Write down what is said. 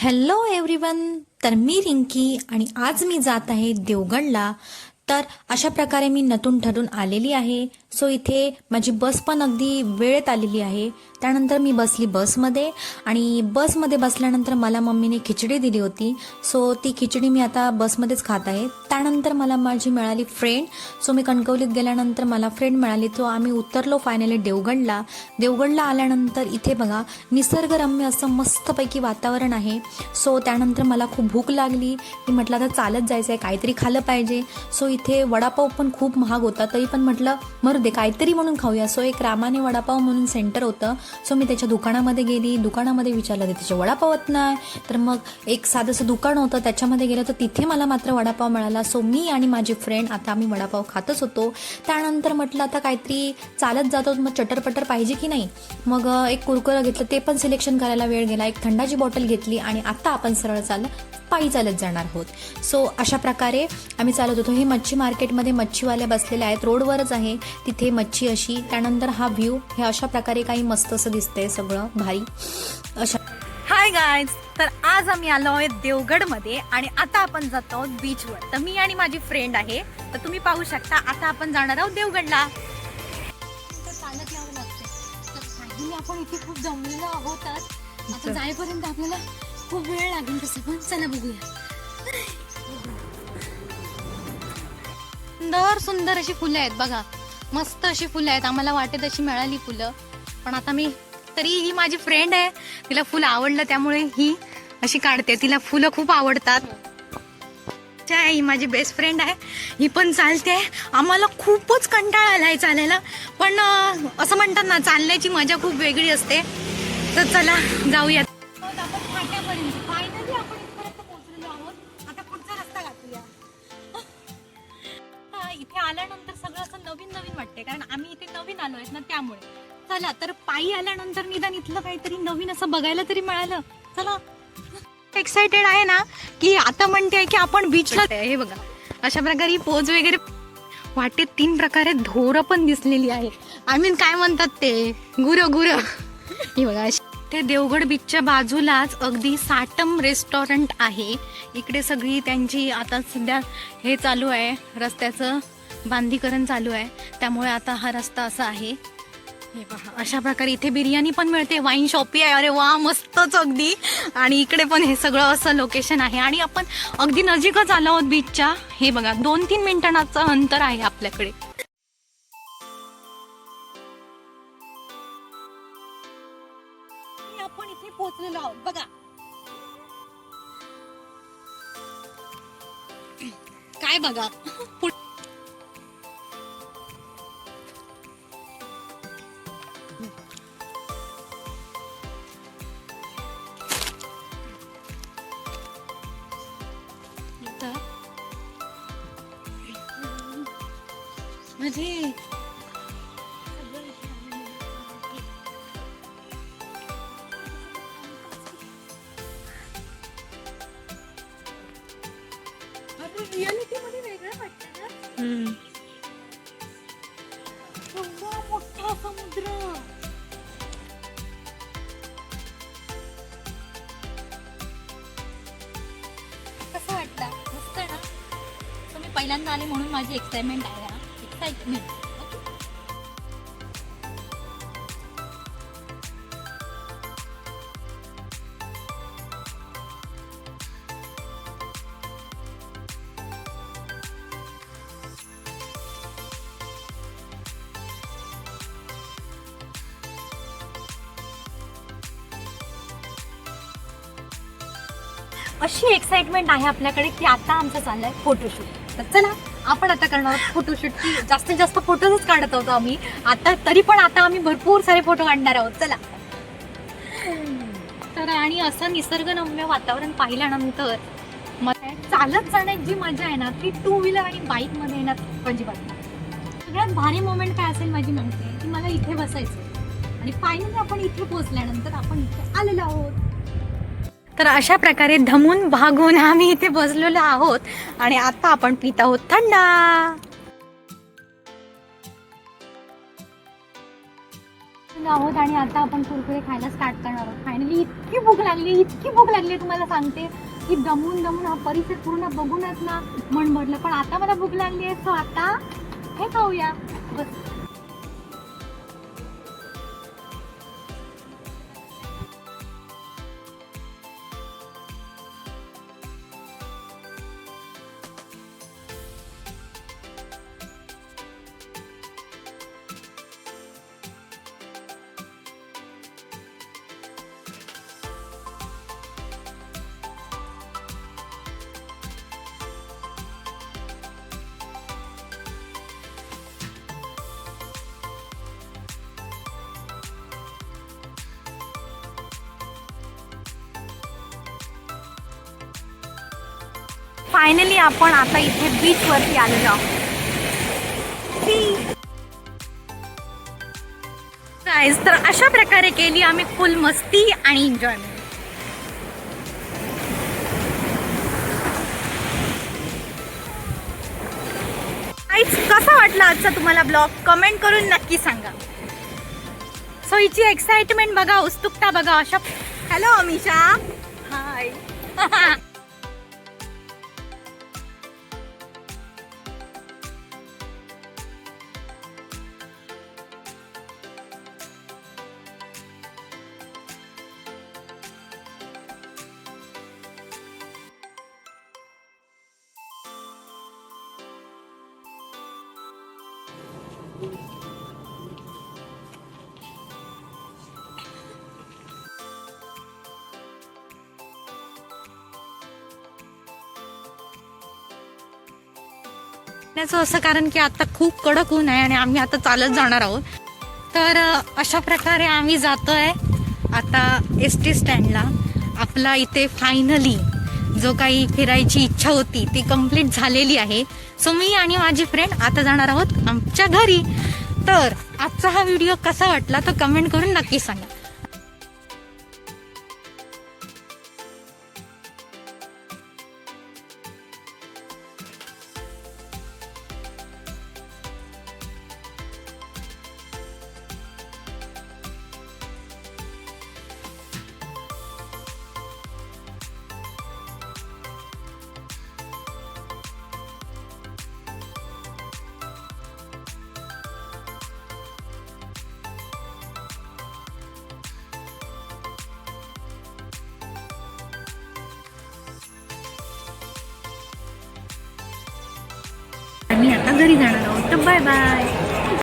Hello everyone. तर मी रिंकी आणि आज मी जात आहे देवगडला. तर अशा प्रकारे मी नटून ठरून आलेली आहे. सो इथे माझी बस पण अगदी वेळेत आलेली आहे. त्यानंतर मी बसली बसमध्ये आणि बसमध्ये बसल्यानंतर मला मम्मीने खिचडी दिली होती. सो ती खिचडी मी आता बसमध्येच खात आहे. त्यानंतर मला माझी मिळाली फ्रेंड. सो मी कणकवलीत गेल्यानंतर मला फ्रेंड मिळाली. तो आम्ही उतरलो फायनली देवगडला आल्यानंतर इथे बघा निसर्गरम्य असं मस्तपैकी वातावरण आहे. सो त्यानंतर मला खूप भूक लागली. मी म्हटलं आता चालत जायचं आहे, काहीतरी खाल्लं पाहिजे. सो इथे वडापाव पण खूप महाग होता, तरी पण म्हटलं मरू दे काहीतरी म्हणून खाऊया. सो एक रामाने वडापाव म्हणून सेंटर होतं. सो मी त्याच्या दुकानामध्ये गेली. दुकानामध्ये विचारलं ते त्याचे वडापावत नाही. तर मग एक साधंसं दुकान होतं त्याच्यामध्ये गेलं तर तिथे मला मात्र वडापाव मिळाला. सो मी आणि माझी फ्रेंड आता आम्ही वडापाव खातच होतो. त्यानंतर म्हटलं आता काहीतरी चालत जातो, मग चटरपटर पाहिजे की नाही. मग एक कुरकुरं घेतलं, ते पण सिलेक्शन करायला वेळ गेला. एक थंडाची बॉटल घेतली आणि आता आपण सरळ पायी चालत जाणार आहोत. सो अशा प्रकारे आम्ही चालत होतो. हे मच्छी मार्केटमध्ये मच्छीवाले बसलेले आहेत, रोडवरच आहे तिथे मच्छी अशी. त्यानंतर हा व्ह्यू हे अशा प्रकारे काही मस्त असं दिसतंय, सगळं भारी अशा. हाय गाईज, तर आज आम्ही आलो आहोत देवगडमध्ये आणि आता आपण जातो आहोत बीचवर. तर मी आणि माझी फ्रेंड आहे. तर तुम्ही पाहू शकता आता आपण जाणार आहोत देवगडला. चालत यावं लागते. तर फायनली आपण इथे खूप जमलेलो आहोतच. आता जाईपर्यंत आपल्याला खूप वेळ लागेल तसं, पण चला बघूया. सुंदर सुंदर अशी फुलं आहेत बघा, मस्त अशी फुलं आहेत. आम्हाला वाटत अशी मिळाली फुलं, पण आता तरी ही माझी फ्रेंड आहे, तिला फुलं आवडलं त्यामुळे ही अशी काढते. तिला फुलं खूप आवडतात. ही माझी बेस्ट फ्रेंड आहे, ही पण चालते. आम्हाला खूपच कंटाळा आलाय चालायला, पण असं म्हणतात ना चालण्याची मजा खूप वेगळी असते. तर चला जाऊया. फायनली आपण इथपर्यंत पोहोचलेलो आहोत. आता पुढचा रस्ता गाठूया. इथे आल्यानंतर सगळं असं नवीन नवीन वाटते, कारण आम्ही इथे नवीन आलो आहेत ना, त्यामुळे. चला तर पायी आल्यानंतर निदान इथलं काहीतरी नवीन असं बघायला तरी मिळालं. चला, एक्साइटेड आहे ना की आता म्हणते की आपण बीचला. हे बघा अशा प्रकारे पोज वगैरे वाटेत 3 प्रकारे ढोरं पण दिसलेली आहे. आय मीन काय म्हणतात ते, गुरं. हे बघा ते देवगड बीचच्या बाजूलाच अगदी साटम रेस्टॉरंट आहे. इकडे सगळी त्यांची आता सध्या हे चालू आहे, रस्त्याचं बांधीकरण चालू आहे, त्यामुळे आता हा रस्ता असा आहे. हे पहा अशा प्रकारे इथे बिर्याणी पण मिळते, वाईन शॉपी आहे. अरे वा, मस्तच अगदी. आणि इकडे पण हे सगळं असं लोकेशन आहे आणि आपण अगदी नजीकच आलो आहोत बीचच्या. हे बघा 2-3 मिनिटांचं अंतर आहे आपल्याकडे. आपण इथे पोहोचलेलो आहोत बघा. काय बघा म्हणजे रियालिटी मध्ये वेगळं वाटतं ना. एवढा मोठा समुद्र. कसं वाटतं? मस्त ना. मी पहिल्यांदा आले म्हणून माझी एक्साइटमेंट आहे. एक्साइटमेंट. अशी एक्साइटमेंट आहे आपल्याकडे की आता आमचं चाललंय फोटोशूट. तर चला आपण आता करणार आहोत फोटोशूट. की जास्तीत जास्त फोटोच काढत होतो आम्ही आता, तरी पण आता आम्ही भरपूर सारे फोटो काढणार आहोत. चला तर. आणि असं निसर्गरम्य वातावरण पाहिल्यानंतर मला चालत जाण्याची जी मजा आहे ना, ती 2 व्हीलर आणि बाईक मध्ये येणार अजिबात. सगळ्यात भारी मोमेंट काय असेल माझी माहिती आहे की मला इथे बसायचं. आणि फायनली आपण इथे पोहोचल्यानंतर आपण इथे आलेलो आहोत. तर अशा प्रकारे धमून भागून आम्ही इथे बसलेलो आहोत आणि आता आपण पित आहोत थंडा. आहोत आणि आता आपण कुरकुरे खायला स्टार्ट करणार आहोत. फायनली इतकी भूक लागली तुम्हाला सांगते की दमून हा परिसर पूर्ण बघूनच ना मन भरलं. पण आता मला भूक लागली आहे, सो आता हे खाऊया बस. फायनली आपण आता इथे बीच वरती आलेलो आहोत. गाईज, तर अशा प्रकारे केली आम्ही फुल मस्ती आणि एन्जॉयमेंट. गाईज, कसा वाटला आजचा तुम्हाला ब्लॉग कमेंट करून नक्की सांगा. सो हिची एक्साइटमेंट बघा, उत्सुकता बघा. अशा हॅलो अमिषा, हाय. असं कारण की आता खूप कडक ऊन आहे आणि आम्ही आता चालत जाणार आहोत. तर अशा प्रकारे आम्ही जातोय आता ST स्टँडला. आपला इथे फायनली जो काही फिरायची इच्छा होती ती कंप्लीट झालेली आहे. सो मी आणि माझी फ्रेंड आता जाणार आहोत आमच्या घरी. तर आजचा हा व्हिडिओ कसा वाटला तो कमेंट करून नक्की सांगा. मी आता घरी जाणार आहोत. तर बाय बाय.